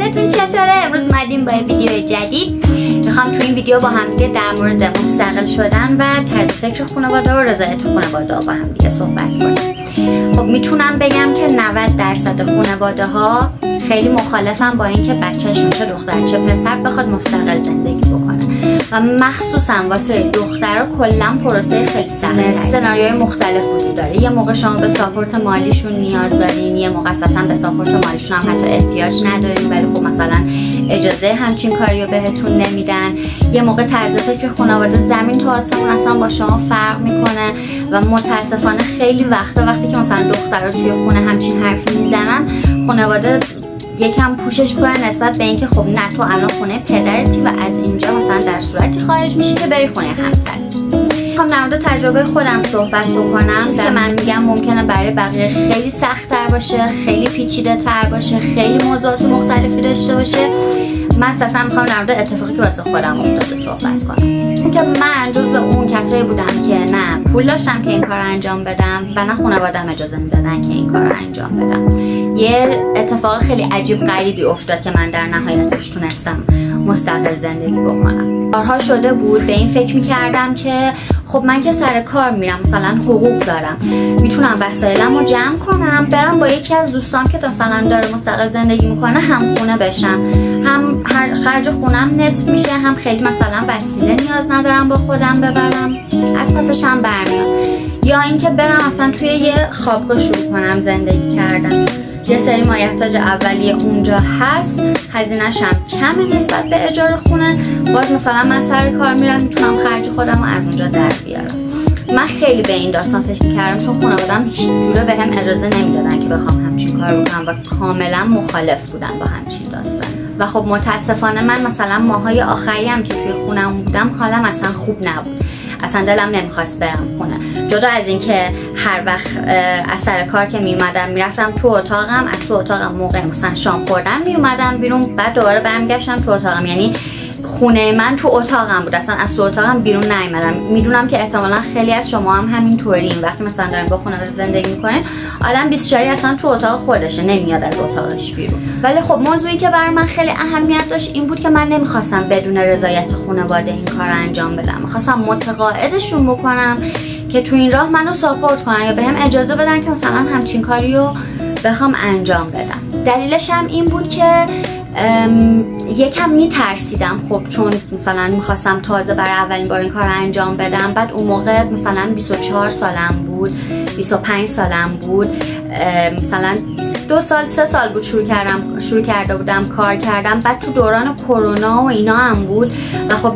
حالتون چطوره؟ امروز اومدیم با ویدیو جدید. میخوام تو این ویدیو با هم دیگه در مورد مستقل شدن و طرز فکر خانواده و رضایت خانواده با هم دیگه صحبت کنیم. خب میتونم بگم که 90% خانواده ها خیلی مخالفن با اینکه بچه‌شون چه دختر چه پسر بخواد مستقل زندگی بکنه و مخصوصا واسه دخترها کلا پروسه خیلی سخته. سناریوهای مختلف وجود داره. یه موقع شما به ساپورت مالیشون نیاز دارین، یه موقع اساسا به ساپورت مالیشون هم حتی احتیاج ندارین ولی خب مثلا اجازه همچین کاریو بهتون نمیدن. یه موقع طرز فکر خانواده زمین تا آسمون اصلا با شما فرق میکنه و متاسفانه خیلی وقتی که مثلا دخترها توی خونه همچین حرفی میزنن، خانواده یکم پوشش کنه نسبت به اینکه خب نه تو الان خونه پدرتی و از اینجا مثلا در صورتی خارج میشی که بری خونه همسرت. میخوام در مورد تجربه خودم صحبت بکنم. چیزی که من میگم ممکنه برای بقیه خیلی سخت‌تر باشه، خیلی پیچیده‌تر باشه، خیلی موضوعات مختلفی داشته باشه. من صرفا میخوام در مورد اتفاقی که واسه خودم افتاده صحبت کنم. اینکه من جزو اون کسایی بودم که نه پول داشتم که این کار انجام بدم و نه خانواده‌ام اجازه میدادن که این کار رو انجام بدم. یه اتفاق خیلی عجیب غریبی افتاد که من در نهایتش تونستم مستقل زندگی بکنم. بارها شده بود به این فکر میکردم که خب من که سر کار میرم، مثلا حقوق دارم، میتونم وسایلم رو جمع کنم برم با یکی از دوستام که مثلا داره مستقل زندگی میکنه هم خونه بشم، هم خرج خونم نصف میشه، هم خیلی مثلا وسیله نیاز ندارم با خودم ببرم، از پسش هم برمیام. یا اینکه برم مثلا توی یه خوابگاه شروع کنم زندگی کردن. یه سری مایحتاج اولیه اونجا هست، هزینه‌ش هم کمه نسبت به اجاره خونه، باز مثلا من سر کار میرم میتونم خرج خودم رو از اونجا در بیارم. من خیلی به این داستان فکر میکردم چون خانواده‌ام هیچ جوره بهم اجازه نمیدادن که بخوام همچین کار بکنم و کاملا مخالف بودن با همچین داستان. و خب متاسفانه من مثلا ماهای آخری هم که توی خونم بودم حالم اصلا خوب نبود. اصلا دلم نمیخواست برم خونه. جدا از اینکه هر وقت از سر کار که میومدم میرفتم تو اتاقم، از تو اتاقم موقع مثلا شام خوردن میومدم بیرون، بعد دوباره برمیگشتم تو اتاقم. یعنی خونه من تو اتاقم بود، اصلا از تو اتاقم بیرون نیومدم. میدونم که احتمالا خیلی از شما هم همینطورین، وقتی مثلا دارین با خانواده زندگی میکنین آدم 24 اصلا تو اتاق خودشه، نمیاد از اتاقش بیرون. ولی خب موضوعی که برای من خیلی اهمیت داشت این بود که من نمیخواستم بدون رضایت خانواده این کار انجام بدم. میخواستم متقاعدشون بکنم که تو این راه منو ساپورت کنن یا بهم اجازه بدن که مثلا همچین کاریو بخوام انجام بدم. دلیلش هم این بود که یکم میترسیدم، خب چون مثلا میخواستم تازه برای اولین بار این کار رو انجام بدم. بعد اون موقع مثلا 24 سالم بود، 25 سالم بود، مثلا 2 سال 3 سال بود شروع کرده بودم کار کردم. بعد تو دوران کرونا و اینا هم بود و خب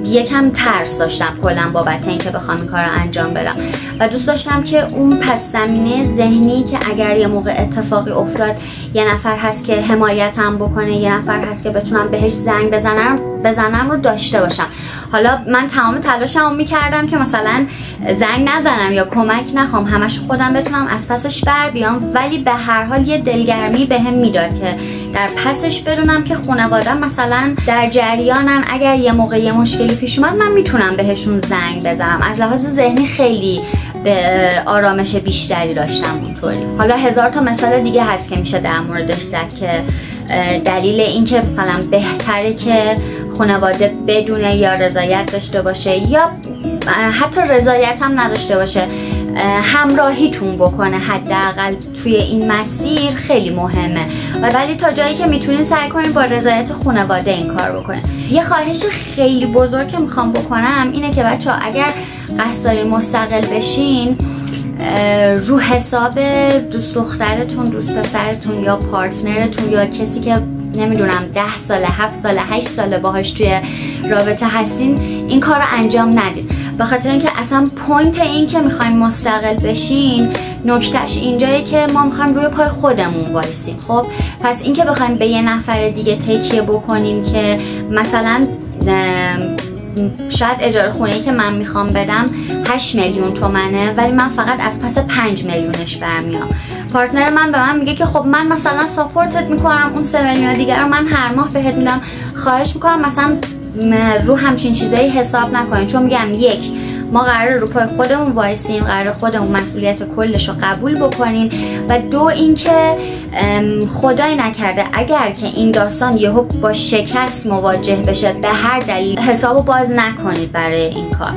یکم ترس داشتم کلا بابت اینکه بخوام این کار رو انجام بدم و دوست داشتم که اون پس زمینه ذهنی که اگر یه موقع اتفاقی افتاد یه نفر هست که حمایتم بکنه، یه نفر هست که بتونم بهش زنگ بزنم رو داشته باشم. حالا من تمام تلاشمو میکردم که مثلا زنگ نزنم یا کمک نخوام، همش خودم بتونم از پسش بر بیام، ولی به هر حال یه دلگرمی بهم میداد که در پسش بدونم که خانواده‌ام مثلا در جریانن. اگر یه موقع یه مشکلی پیش اومد من میتونم بهشون زنگ بزنم. از لحاظ ذهنی خیلی به آرامش بیشتری داشتم اونطوری. حالا هزار تا مثال دیگه هست که میشه در موردش زد که دلیل این که مثلا بهتره که خانواده بدونه یا رضایت داشته باشه یا حتی رضایت هم نداشته باشه، همراهیتون بکنه حداقل توی این مسیر خیلی مهمه. ولی تا جایی که میتونین سعی کنین با رضایت خانواده این کار بکنین. یه خواهش خیلی بزرگ که میخوام بکنم اینه که بچه‌ها اگر قصد دارین مستقل بشین، رو حساب دوست دخترتون، دوست پسرتون یا پارتنرتون یا کسی که نمیدونم 10 ساله، 7 ساله، 8 ساله باهاش توی رابطه هستین این کار رو انجام ندید. به خاطر اینکه اصلا پوینت این که میخوایم مستقل بشین نکتهش اینجایه که ما میخوایم روی پای خودمون وایسیم. خب پس اینکه بخوایم به یه نفر دیگه تکیه بکنیم که مثلا شاید اجاره خونه‌ای که من میخوام بدم 8 میلیون تومنه ولی من فقط از پس 5 میلیونش برمیام. پارتنر من به من میگه که خب من مثلا ساپورتت میکنم، اون 3 میلیون دیگه رو من هر ماه بهت میدم، خواهش میکنم مثلا رو همچین چیزایی حساب نکنین. چون میگم یک ما قراره رو پای خودمون وایسیم، قراره خودمون مسئولیت کلش رو قبول بکنیم و دو اینکه خدای نکرده اگر که این داستان یهو با شکست مواجه بشه به هر دلیل حسابو باز نکنید برای این کار.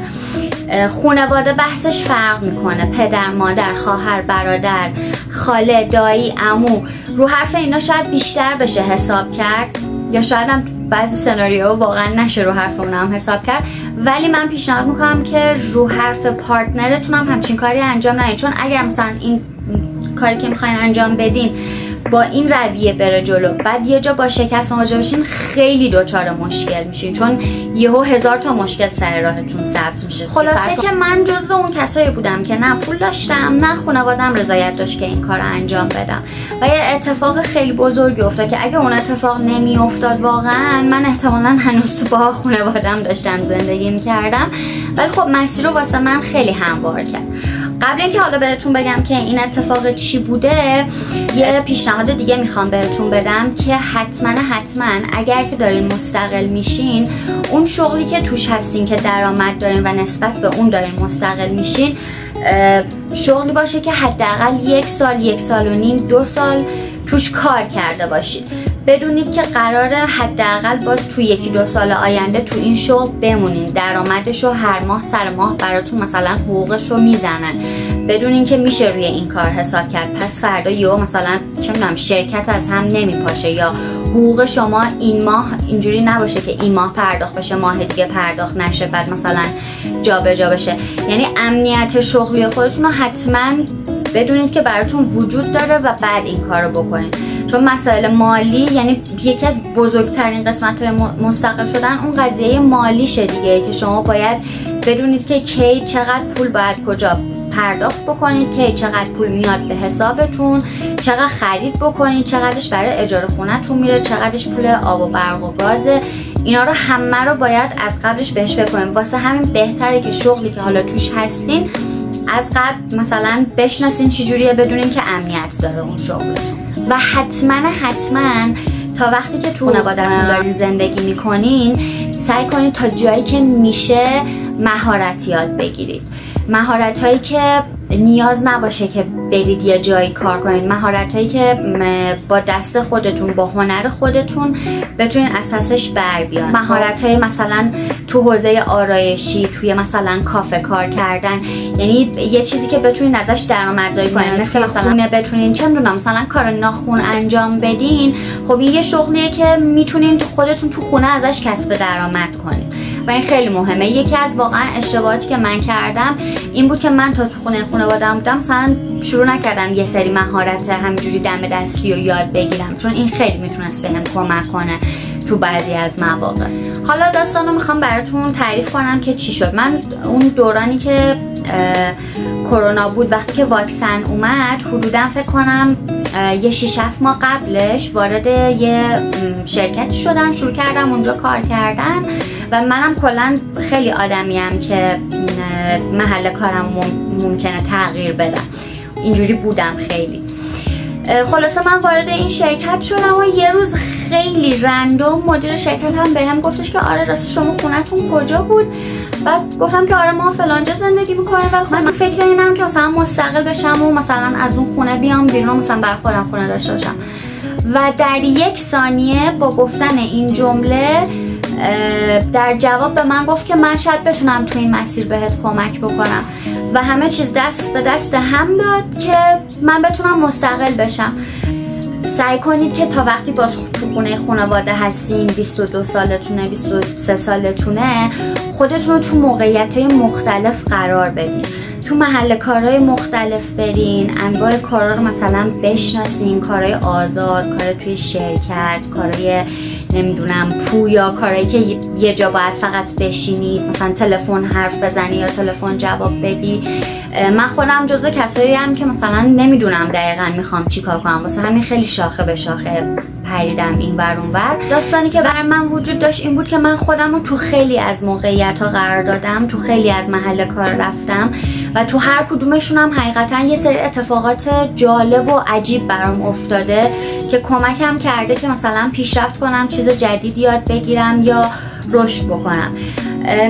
خانواده بحثش فرق میکنه، پدر، مادر، خواهر، برادر، خاله، دایی، عمو، رو حرف اینا شاید بیشتر بشه حساب کرد یا شاید هم بعضی سناریوها واقعا نشه رو حرف اونها هم حساب کرد، ولی من پیشنهاد میکنم که رو حرف پارتنرتون هم همچین کاری انجام ندین، چون اگر مثلا این کاری که میخواین انجام بدین با این رویه بره جلو بعد یه جا با شکست مواجه بشین خیلی دچار مشکل میشین، چون یهو 1000 تا مشکل سر راهتون سبز میشه. خلاصه که من جزو اون کسایی بودم که نه پول داشتم نه خانواده‌ام رضایت داشت که این کار رو انجام بدم و یه اتفاق خیلی بزرگی افتاد که اگه اون اتفاق نمیافتاد واقعا من احتمالاً هنوز تو با خانواده‌ام داشتم زندگی میکردم، ولی خب مسیر رو واسه من خیلی هموار کرد. قبل اینکه حالا بهتون بگم که این اتفاق چی بوده، یه پیشنهاد دیگه میخوام بهتون بدم که حتما اگر که دارین مستقل میشین، اون شغلی که توش هستین که درآمد دارین و نسبت به اون دارین مستقل میشین شغلی باشه که حداقل 1 سال، 1 سال و نیم، 2 سال توش کار کرده باشید. بدونید که قراره حداقل باز تو 1-2 سال آینده تو این شغل بمونین، درآمدش رو هر ماه سر ماه براتون مثلا حقوقش رو میزنن، بدونین که میشه روی این کار حساب کرد. پس فردا یهو مثلا چه میدونم شرکت از هم نمیپاشه یا حقوق شما این ماه اینجوری نباشه که این ماه پرداخت بشه ماه دیگه پرداخت نشه بعد مثلا جابجا بشه. یعنی امنیت شغلی خودتون رو حتما بدونید که براتون وجود داره و بعد این کار رو بکنید، چون مسائل مالی یعنی یکی از بزرگترین قسمت‌های مستقل شدن اون قضیه مالیشه دیگه، که شما باید بدونید که کی چقدر پول باید کجا پرداخت بکنید، که چقدر پول میاد به حسابتون، چقدر خرید بکنید، چقدرش برای اجاره خونه‌تون میره، چقدرش پول آب و برق و گازه. اینا رو همه رو باید از قبلش بهش فکر کنید. واسه همین بهتره که شغلی که حالا توش هستین از قبل مثلا بشناسین چجوریه، بدونین که امنیت داره اون شغلتون. و حتما تا وقتی که تو خانواده‌تون دارین زندگی میکنین سعی کنید تا جایی که میشه مهارت یاد بگیرید، مهارت هایی که نیاز نباشه که برید یه جایی کار کنید، مهارت هایی که با دست خودتون با هنر خودتون بتونین از پسش بر بیان، مهارت های مثلا تو حوزه آرایشی، توی مثلا کافه کار کردن، یعنی یه چیزی که بتونین ازش درآمدزایی کنین، مثل مثلا بتونین چه میدونم مثلا کار ناخن انجام بدین. خب این یه شغلیه که میتونین خودتون تو خونه ازش کسب درآمد کنین و این خیلی مهمه. یکی از واقعا اشتباهاتی که من کردم این بود که من تا تو خانواده‌ام بودم مثلا شروع نکردم یه سری مهارت همینجوری دم دستی رو یاد بگیرم، چون این خیلی میتونست بهم کمک کنه تو بعضی از مواقع. حالا داستانو میخوام براتون تعریف کنم که چی شد. من اون دورانی که کرونا بود، وقتی که واکسن اومد، حدودا فکر کنم یه 6-7 ماه قبلش وارد یه شرکتی شدم، شروع کردم اونجا کار کردن و منم کلا خیلی آدمیم که محل کارم ممکنه تغییر بدم، اینجوری بودم خیلی. خلاصه من وارد این شرکت شدم و یه روز خیلی رندوم مدیر شرکت هم بهم گفتش که آره راست شما خونتون کجا بود؟ بعد گفتم که آره ما فلانجا زندگی میکنیم و من تو فکر اینم که مثلا مستقل بشم و مثلا از اون خونه بیام بیرون، مثلا برای خودم خونه داشته باشم. و در 1 ثانیه با گفتن این جمله در جواب به من گفت که من شاید بتونم تو این مسیر بهت کمک بکنم و همه چیز دست به دست هم داد که من بتونم مستقل بشم. سعی کنید که تا وقتی باز تو خونه خانواده هستین، 22 سالتونه 23 سالتونه، خودتون رو تو موقعیت‌های مختلف قرار بدین، تو محل کارهای مختلف برین، انواع کارا رو مثلا بشناسین، کارهای آزاد، کار توی شرکت، کارهای نمیدونم پویا، کارهایی که یه جا باید فقط بشینید، مثلا تلفن حرف بزنی یا تلفن جواب بدی. من خودم جزو کسایی هم که مثلا نمیدونم دقیقاً میخوام چیکار کنم، واسه همین خیلی شاخه به شاخه پریدم این ور اون ور. داستانی که بر من وجود داشت این بود که من خودم رو تو خیلی از موقعیت‌ها قرار دادم، تو خیلی از محل کار رفتم و تو هر کدومشون هم حقیقتا یه سری اتفاقات جالب و عجیب برام افتاده که کمکم کرده که مثلا پیشرفت کنم، چیز جدید یاد بگیرم یا رشد بکنم.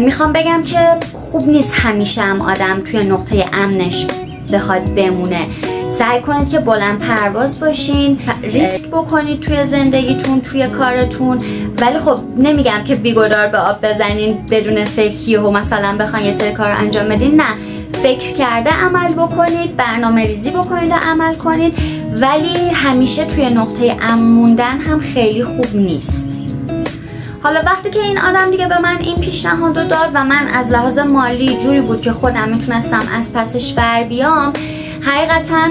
میخوام بگم که خوب نیست همیشه هم آدم توی نقطه امنش بخواد بمونه. سعی کنید که بلند پرواز باشین، ریسک بکنید توی زندگیتون، توی کارتون، ولی خب نمیگم که بیگدار به آب بزنین بدون فکری و مثلا بخواین یه سری کار انجام بدین. نه، فکر کرده عمل بکنید، برنامه ریزی بکنید و عمل کنید، ولی همیشه توی نقطه امن موندن هم خیلی خوب نیست. حالا وقتی که این آدم دیگه به من این پیشنهاد رو داد و من از لحاظ مالی جوری بود که خودم میتونستم از پسش بر بیام، حقیقتا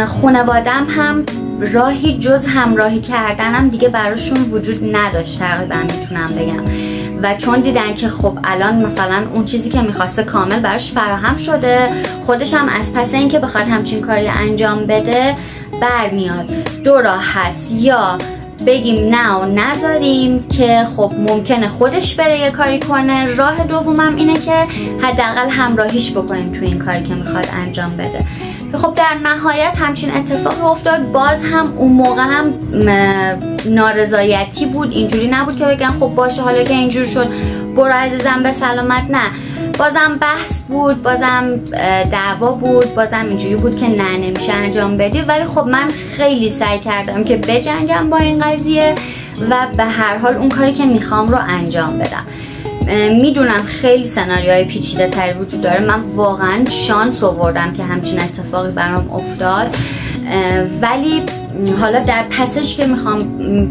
خانوادم هم راهی جز همراهی کردنم دیگه براشون وجود نداشت تقریبا میتونم بگم. و چون دیدن که خب الان مثلا اون چیزی که میخواسته کامل براش فراهم شده، خودش هم از پس این که بخواد همچین کاری انجام بده برمیاد. دو راه هست، یا بگیم نه و نذاریم که خب ممکنه خودش بره یه کاری کنه. راه دومم اینه که حداقل همراهیش بکنیم تو این کاری که میخواد انجام بده. که خب در نهایت همچین اتفاقی افتاد. باز هم اون موقع هم نارضایتی بود، اینجوری نبود که بگن خب باشه حالا که اینجوری شد برو عزیزم به سلامت. نه، بازم بحث بود، بازم دعوا بود، بازم اینجوری بود که نه نمیشه انجام بدی. ولی خب من خیلی سعی کردم که بجنگم با این قضیه و به هر حال اون کاری که میخوام رو انجام بدم. میدونم خیلی سناریوهای پیچیده تری وجود داره. من واقعا شانس آوردم که همچین اتفاقی برام افتاد، ولی حالا در پسش که میخوام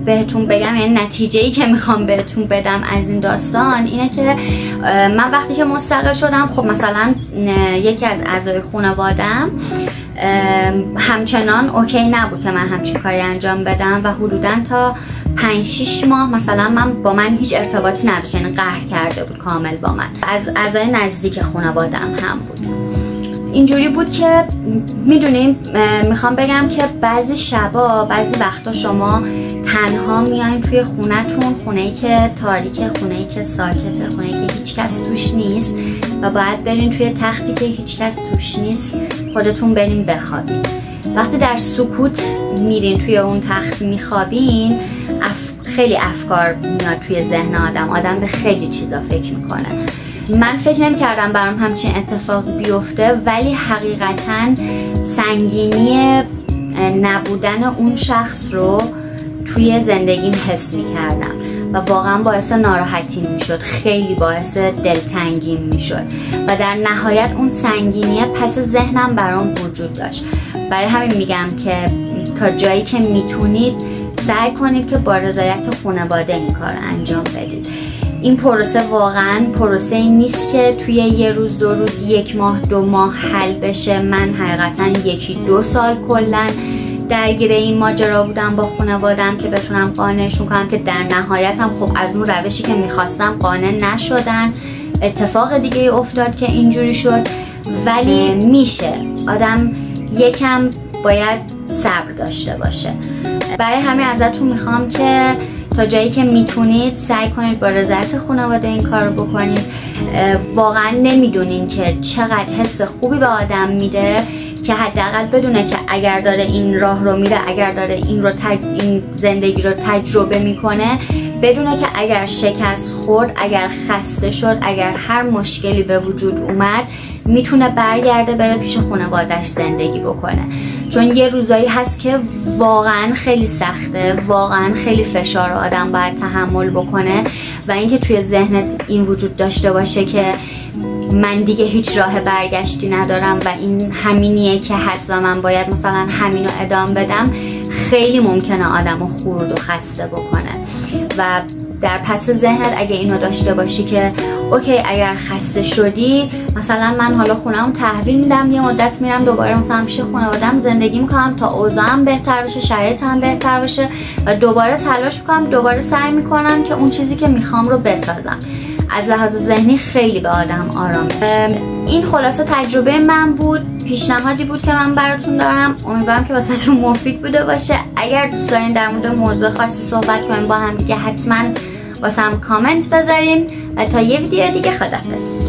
بهتون بگم، یعنی نتیجه‌ای که میخوام بهتون بدم از این داستان اینه که من وقتی که مستقل شدم، خب مثلا یکی از اعضای خانواده‌ام همچنان اوکی نبود که من همچین کاری انجام بدم و حدوداً تا 5-6 ماه مثلا با من هیچ ارتباطی نداشت، یعنی قهر کرده بود کامل با من. از اعضای نزدیک خانواده‌ام هم بود. اینجوری بود که میدونیم، میخوام بگم که بعضی شبا، بعضی وقتا شما تنها میایین توی خونه‌تون، خونه‌ای که تاریکه، خونه‌ای که ساکته، خونه‌ای که هیچ کس توش نیست و باید برین توی تختی که هیچ کس توش نیست خودتون برین بخوابین. وقتی در سکوت میرین توی اون تخت میخوابین، خیلی افکار میاد توی ذهن آدم به خیلی چیزا فکر میکنه. من فکر نمی‌کردم برام همچین اتفاقی بیفته، ولی حقیقتاً سنگینی نبودن اون شخص رو توی زندگیم حس می‌کردم و واقعاً باعث ناراحتی می‌شد، خیلی باعث دلتنگی می‌شد و در نهایت اون سنگینی پس ذهنم برام وجود داشت. برای همین میگم که تا جایی که میتونید سعی کنید که با رضایت خانواده این کار انجام بدید. این پروسه واقعا پروسه نیست که توی یه روز، 2 روز، 1 ماه، 2 ماه حل بشه. من حقیقتا 1-2 سال کلا درگیر این ماجرا بودم با خانوادم که بتونم قانعشون کنم که در نهایت هم خب از اون روشی که میخواستم قانع نشدن. اتفاق دیگه افتاد که اینجوری شد، ولی میشه. آدم یکم باید صبر داشته باشه. برای همین ازتون میخوام که تا جایی که میتونید سعی کنید با رضایت خانواده این کار رو بکنید. واقعا نمیدونین که چقدر حس خوبی به آدم میده که حداقل بدونه که اگر داره این راه رو میره، اگر داره این زندگی رو تجربه میکنه، بدونه که اگر شکست خورد، اگر خسته شد، اگر هر مشکلی به وجود اومد، میتونه برگرده بره پیش خانواده‌اش زندگی بکنه. چون یه روزایی هست که واقعا خیلی سخته، واقعا خیلی فشار آدم باید تحمل بکنه و اینکه توی ذهنت این وجود داشته باشه که من دیگه هیچ راه برگشتی ندارم و این همینیه که هست و من باید مثلا همینو ادامه بدم، خیلی ممکنه آدمو خورد و خسته بکنه. و در پس ذهنت اگه اینو داشته باشی که اوکی اگر خسته شدی، مثلا من حالا خونه‌مو تحویل میدم، یه مدت میرم دوباره مثلا پیش خانواده‌ام زندگی میکنم تا اوضاعم بهتر بشه، شرایطم بهتر بشه و دوباره تلاش میکنم، دوباره سعی میکنم که اون چیزی که میخوام رو بسازم. از لحاظ ذهنی خیلی به آدم آرامش. این خلاصه تجربه من بود، پیشنهادی بود که من براتون دارم. امیدوارم که واسهتون مفید بوده باشه. اگر دوست دارین در مورد موضوع خاصی صحبت کنیم با هم دیگه، حتما واسم کامنت بذارین و تا یه ویدیو دیگه خداحافظ.